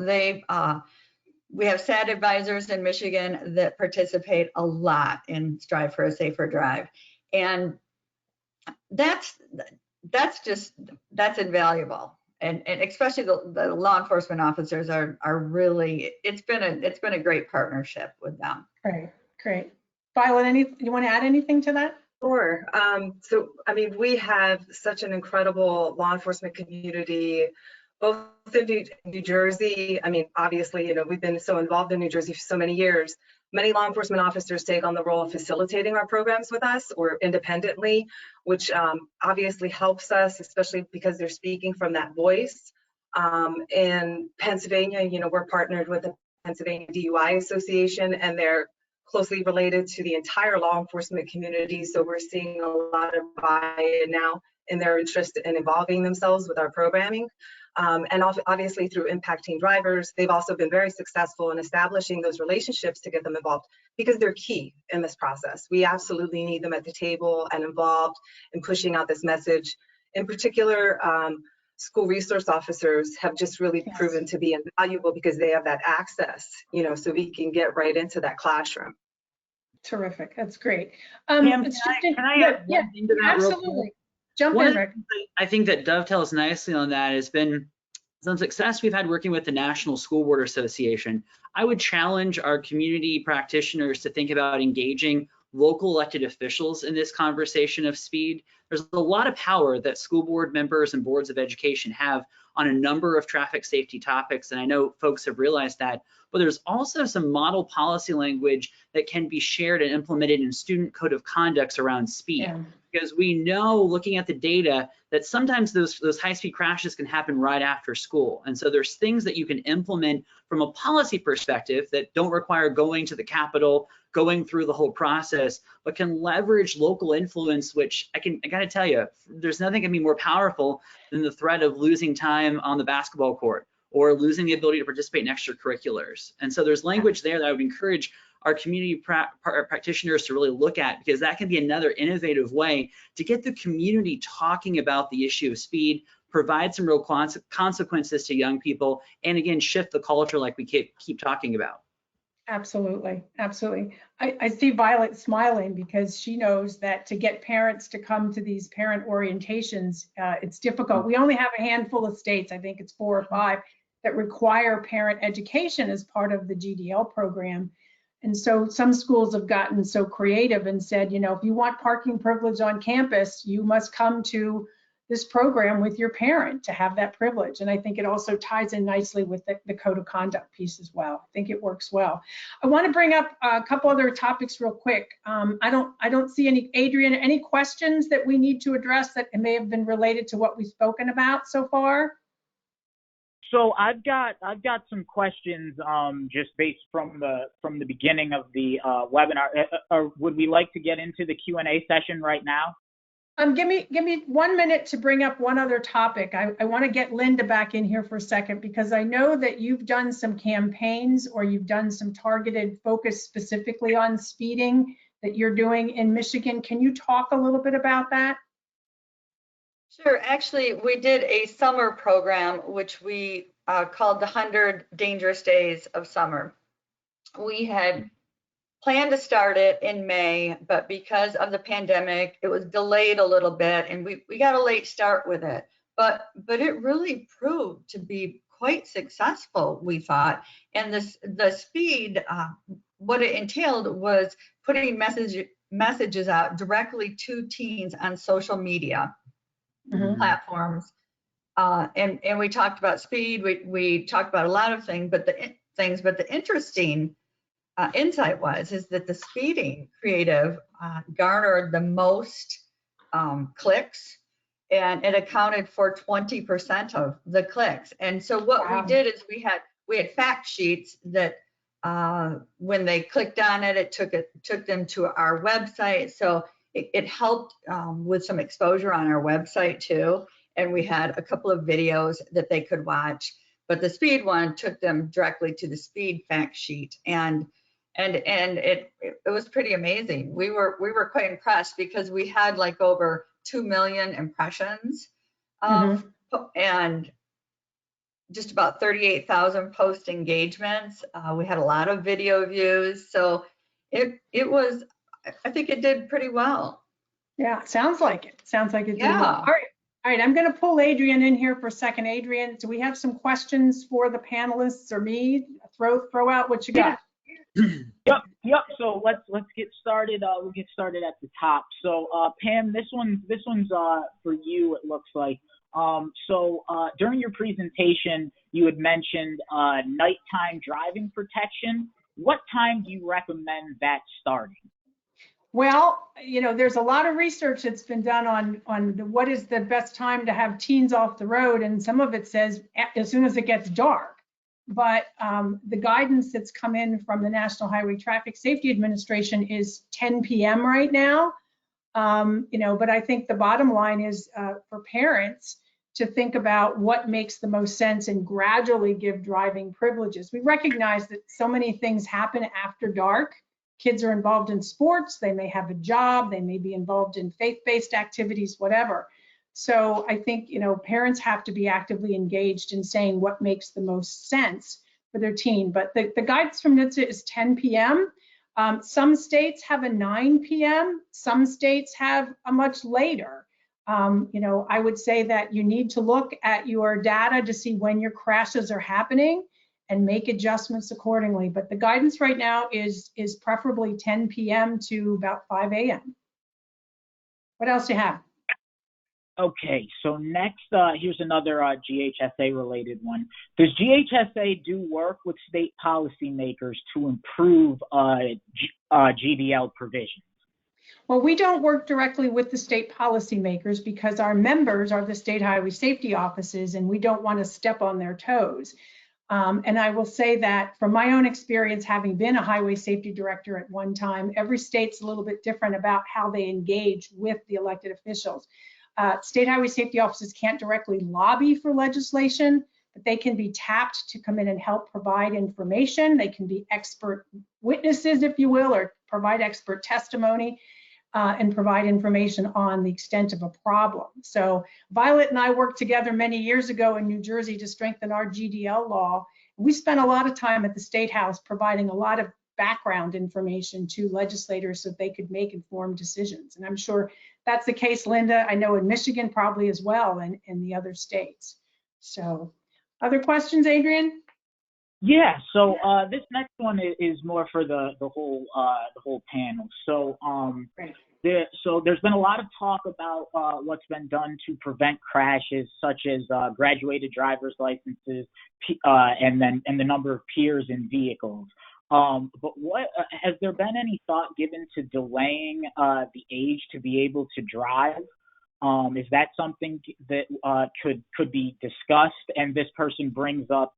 We have SAD advisors in Michigan that participate a lot in Strive for a Safer Drive. And that's invaluable. And especially the law enforcement officers are really, it's been a great partnership with them. Great. Violet, you want to add anything to that? Sure. So, I mean, we have such an incredible law enforcement community, both in New Jersey. I mean, obviously, you know, we've been so involved in New Jersey for so many years. Many law enforcement officers take on the role of facilitating our programs with us or independently, which obviously helps us, especially because they're speaking from that voice. In Pennsylvania, you know, we're partnered with the Pennsylvania DUI Association, and they're closely related to the entire law enforcement community. So we're seeing a lot of buy-in now in their interest in involving themselves with our programming. And obviously through impacting drivers, they've also been very successful in establishing those relationships to get them involved, because they're key in this process. We absolutely need them at the table and involved in pushing out this message. In particular, school resource officers have just really proven to be invaluable because they have that access, you know, so we can get right into that classroom. Terrific. That's great. Pam, can I add one thing to that? Absolutely. Jump in, Rick. I think that dovetails nicely on that has been some success we've had working with the National School Board Association. I would challenge our community practitioners to think about engaging local elected officials in this conversation of speed. There's a lot of power that school board members and boards of education have on a number of traffic safety topics, and I know folks have realized that, but there's also some model policy language that can be shared and implemented in student code of conducts around speed. Because we know, looking at the data, that sometimes those high-speed crashes can happen right after school. And so there's things that you can implement from a policy perspective that don't require going to the Capitol, going through the whole process, but can leverage local influence, which I gotta tell you, there's nothing can be more powerful than the threat of losing time on the basketball court or losing the ability to participate in extracurriculars. And so there's language there that I would encourage our community practitioners to really look at, because that can be another innovative way to get the community talking about the issue of speed, provide some real consequences to young people, and again, shift the culture like we keep talking about. Absolutely, absolutely. I see Violet smiling because she knows that to get parents to come to these parent orientations, it's difficult. We only have a handful of states, I think it's 4 or 5, that require parent education as part of the GDL program. And so some schools have gotten so creative and said, you know, if you want parking privilege on campus, you must come to this program with your parent to have that privilege. And I think it also ties in nicely with the code of conduct piece as well. I think it works well. I want to bring up a couple other topics real quick. I don't see any, Adrian, any questions that we need to address that may have been related to what we've spoken about so far? So I've got some questions just based from the beginning of the webinar. Would we like to get into the Q&A session right now? Give me 1 minute to bring up one other topic. I want to get Linda back in here for a second, because I know that you've done some campaigns, or you've done some targeted focus specifically on speeding that you're doing in Michigan. Can you talk a little bit about that? Sure. Actually, we did a summer program, which we called the 100 Dangerous Days of Summer. We had planned to start it in May, but because of the pandemic, it was delayed a little bit, and we got a late start with it. But it really proved to be quite successful, we thought. And the speed, what it entailed was putting messages out directly to teens on social media platforms. And we talked about speed. We talked about a lot of things, but the interesting insight is that the speeding creative garnered the most clicks, and it accounted for 20% of the clicks. And so what we did is we had fact sheets that when they clicked on it, it took them to our website. So it helped with some exposure on our website too. And we had a couple of videos that they could watch, but the speed one took them directly to the speed fact sheet. And it was pretty amazing. We were quite impressed, because we had like over 2 million impressions and just about 38,000 post engagements. We had a lot of video views, so it was, I think it did pretty well. Yeah, sounds like it. Sounds like it did well. All right, I'm going to pull Adrian in here for a second. Adrian, do we have some questions for the panelists or me? Throw out what you got. Yep. So let's get started. We'll get started at the top. So Pam, this one's for you, it looks like. So during your presentation, you had mentioned nighttime driving protection. What time do you recommend that starting? Well, there's a lot of research that's been done on what is the best time to have teens off the road, and some of it says as soon as it gets dark. But the guidance that's come in from the National Highway Traffic Safety Administration is 10 p.m. right now. But I think the bottom line is for parents to think about what makes the most sense and gradually give driving privileges. We recognize that so many things happen after dark. Kids are involved in sports, they may have a job, they may be involved in faith-based activities, whatever. So I think, parents have to be actively engaged in saying what makes the most sense for their teen. But the guidance from NHTSA is 10 p.m. Some states have a 9 p.m. Some states have a much later. I would say that you need to look at your data to see when your crashes are happening and make adjustments accordingly. But the guidance right now is preferably 10 p.m. to about 5 a.m. What else do you have? Okay, so next, here's another GHSA related one. Does GHSA do work with state policymakers to improve GDL provisions? Well, we don't work directly with the state policymakers because our members are the state highway safety offices, and we don't want to step on their toes. And I will say that from my own experience, having been a highway safety director at one time, every state's a little bit different about how they engage with the elected officials. State highway safety offices can't directly lobby for legislation, but they can be tapped to come in and help provide information. They can be expert witnesses, if you will, or provide expert testimony and provide information on the extent of a problem. So Violet and I worked together many years ago in New Jersey to strengthen our GDL law. We spent a lot of time at the State House providing a lot of background information to legislators so they could make informed decisions. And I'm sure that's the case, Linda. I know in Michigan probably as well, and in the other states. So other questions, Adrian? Yeah, so this next one is more for the whole panel. So there's been a lot of talk about what's been done to prevent crashes, such as graduated driver's licenses and the number of peers in vehicles. But what has there been any thought given to delaying the age to be able to drive? Is that something that could be discussed? And this person brings up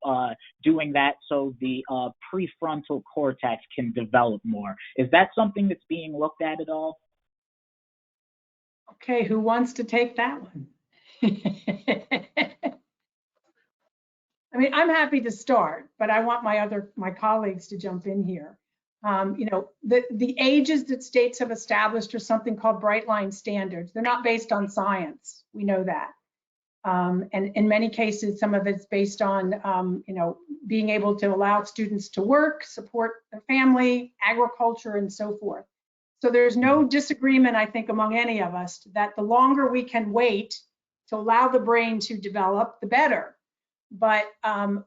doing that so the prefrontal cortex can develop more. Is that something that's being looked at all? Okay, who wants to take that one? I mean, I'm happy to start, but I want my colleagues to jump in here. You know, the ages that states have established are something called bright line standards. They're not based on science. We know that. And in many cases, some of it's based on, you know, being able to allow students to work, support their family, agriculture, and so forth. So there's no disagreement, I think, among any of us that the longer we can wait to allow the brain to develop, the better. But,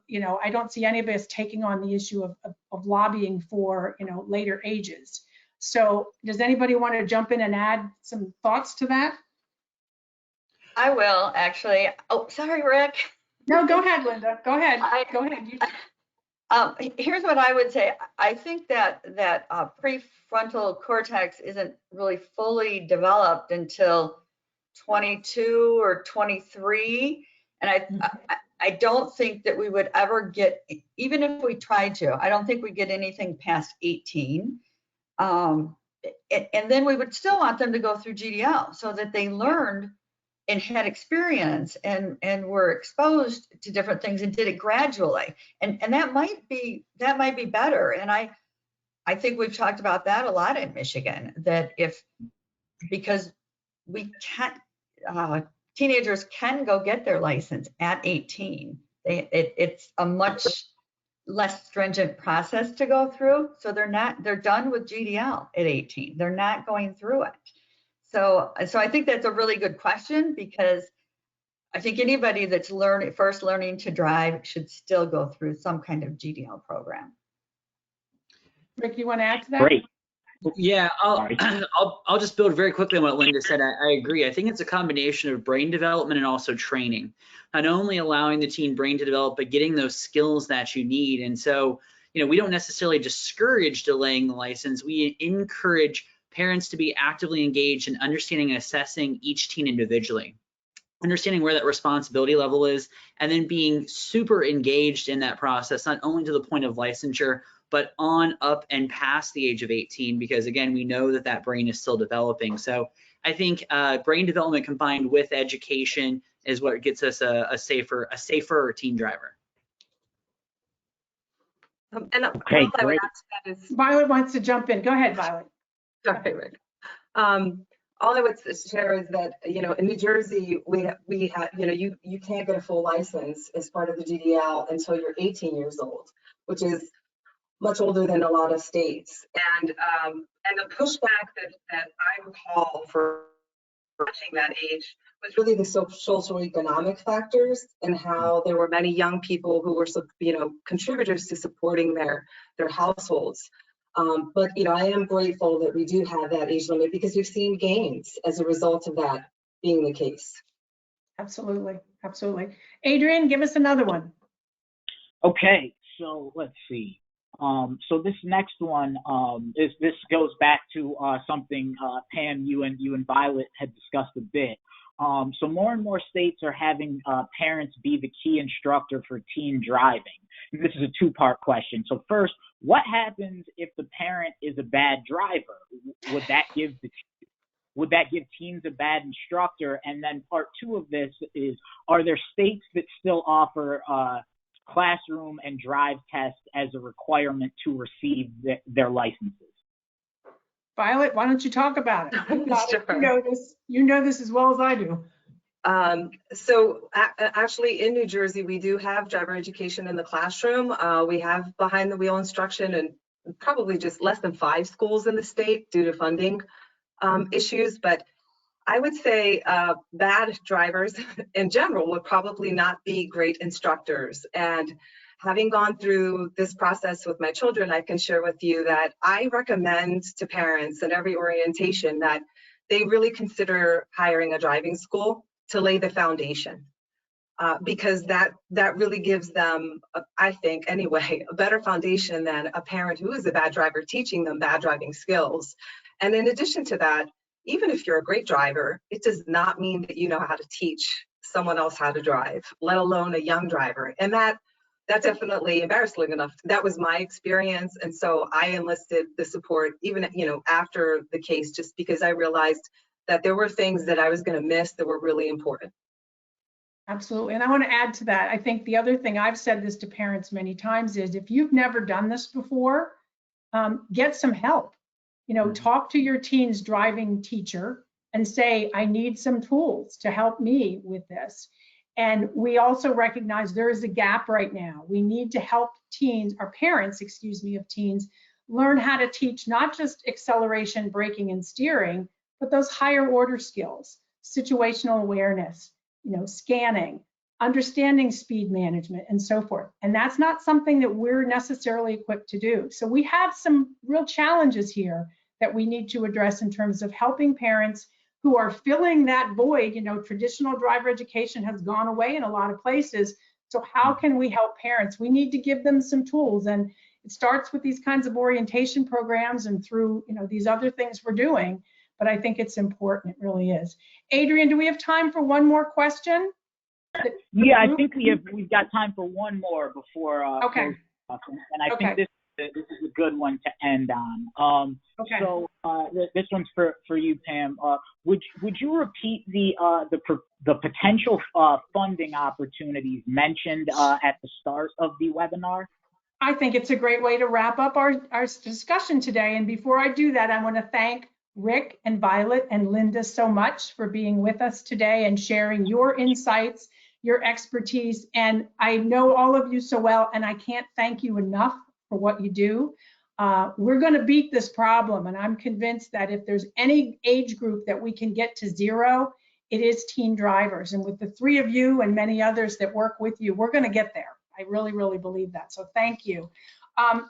you know, I don't see any of us taking on the issue of lobbying for, you know, later ages. So does anybody want to jump in and add some thoughts to that? I will, actually. Oh, sorry, Rick. No, go ahead, Linda. Go ahead. Go ahead. Here's what I would say. I think that prefrontal cortex isn't really fully developed until 22 or 23. And I don't think that we would ever get, even if we tried to, I don't think we'd get anything past 18. And then we would still want them to go through GDL so that they learned and had experience and were exposed to different things and did it gradually. And that might be better. And I think we've talked about that a lot in Michigan, that because we can't, teenagers can go get their license at 18. It's a much less stringent process to go through. So they're done with GDL at 18. They're not going through it. So I think that's a really good question, because I think anybody that's first learning to drive should still go through some kind of GDL program. Rick, you want to add to that? Great. Yeah, I'll just build very quickly on what Linda said. I agree. I think it's a combination of brain development and also training. Not only allowing the teen brain to develop, but getting those skills that you need. And so, you know, we don't necessarily discourage delaying the license. We encourage parents to be actively engaged in understanding and assessing each teen individually, understanding where that responsibility level is, and then being super engaged in that process, not only to the point of licensure, but on up and past the age of 18, because again, we know that brain is still developing. So I think brain development combined with education is what gets us a safer teen driver. And okay, all I would add to that is Violet wants to jump in. Go ahead, Violet. Sorry, Rick. All I would share is that, you know, in New Jersey, we have, you know, you can't get a full license as part of the GDL until you're 18 years old, which is much older than a lot of states. And the pushback that I recall for reaching that age was really the socioeconomic factors, and how there were many young people who were, you know, contributors to supporting their households. But, you know, I am grateful that we do have that age limit, because we've seen gains as a result of that being the case. Absolutely, absolutely. Adrian, give us another one. Okay, so let's see. So this next one this goes back to something Pam, you and Violet had discussed a bit. So more and more states are having parents be the key instructor for teen driving. And this is a two-part question. So first, what happens if the parent is a bad driver? Would that give teens a bad instructor? And then part two of this is, are there states that still offer classroom and drive tests as a requirement to receive their licenses? Violet, why don't you talk about it? Sure. You know this as well as I do. So actually in New Jersey, we do have driver education in the classroom. We have behind the wheel instruction in probably just less than 5 schools in the state due to funding issues. But I would say bad drivers in general would probably not be great instructors. And having gone through this process with my children, I can share with you that I recommend to parents at every orientation that they really consider hiring a driving school to lay the foundation, because that really gives them, I think anyway, a better foundation than a parent who is a bad driver teaching them bad driving skills. And in addition to that, even if you're a great driver, it does not mean that you know how to teach someone else how to drive, let alone a young driver. And that definitely embarrassing enough. That was my experience. And so I enlisted the support even, after the case, just because I realized that there were things that I was going to miss that were really important. Absolutely. And I want to add to that. I think the other thing, I've said this to parents many times, is if you've never done this before, get some help. Talk to your teen's driving teacher and say, I need some tools to help me with this. And we also recognize there is a gap right now. We need to help teens, our parents, of teens, learn how to teach not just acceleration, braking, and steering, but those higher order skills, situational awareness, scanning, understanding speed management, and so forth. And that's not something that we're necessarily equipped to do. So we have some real challenges here that we need to address in terms of helping parents who are filling that void. Traditional driver education has gone away in a lot of places. So how can we help parents? We need to give them some tools. And it starts with these kinds of orientation programs and through, these other things we're doing. But I think it's important. It really is. Adrian, do we have time for one more question? Yeah, I think we've got time for one more before. Okay. And I think this is a good one to end on. Okay. So this one's for you, Pam. Would you repeat the potential funding opportunities mentioned at the start of the webinar? I think it's a great way to wrap up our discussion today. And before I do that, I want to thank Rick and Violet and Linda so much for being with us today and sharing your insights, your expertise. And I know all of you so well, and I can't thank you enough for what you do. We're going to beat this problem, and I'm convinced that if there's any age group that we can get to zero, it is teen drivers. And with the three of you and many others that work with you, we're going to get there. I really, really believe that. So thank you.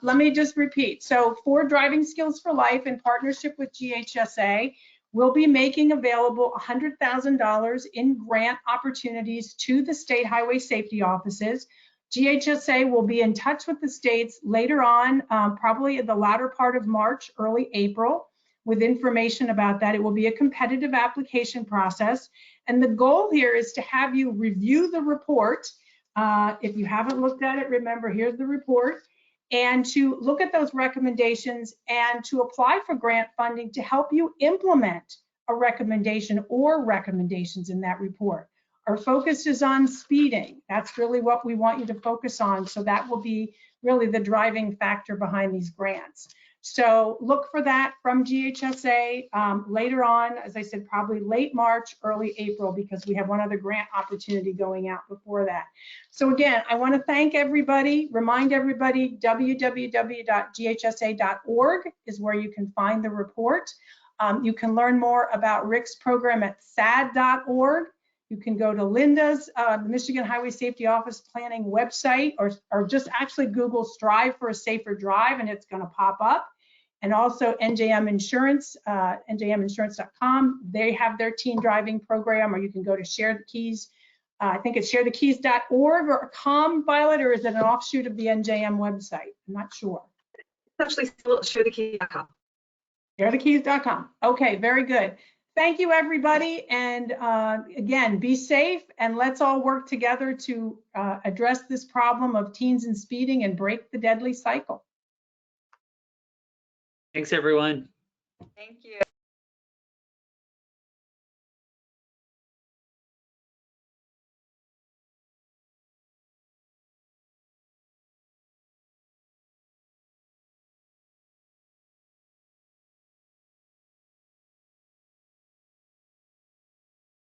Let me just repeat. So for Driving Skills for Life, in partnership with GHSA, we'll be making available $100,000 in grant opportunities to the state highway safety offices. GHSA will be in touch with the states later on, probably in the latter part of March, early April, with information about that. It will be a competitive application process. And the goal here is to have you review the report. If you haven't looked at it, remember, here's the report. And to look at those recommendations and to apply for grant funding to help you implement a recommendation or recommendations in that report. Our focus is on speeding. That's really what we want you to focus on. So that will be really the driving factor behind these grants. So look for that from GHSA later on, as I said, probably late March, early April, because we have one other grant opportunity going out before that. So again, I want to thank everybody, remind everybody, www.ghsa.org is where you can find the report. You can learn more about Rick's program at sad.org. You can go to Linda's, the Michigan Highway Safety Office Planning website, or just actually Google Strive for a Safer Drive, and it's going to pop up. And also NJM Insurance, njminsurance.com. They have their teen driving program, or you can go to Share the Keys. I think it's sharethekeys.org or com, Violet, or is it an offshoot of the NJM website? I'm not sure. It's actually still sharethekeys.com. Sharethekeys.com. Okay, very good. Thank you, everybody. And again, be safe, and let's all work together to address this problem of teens and speeding and break the deadly cycle. Thanks, everyone. Thank you.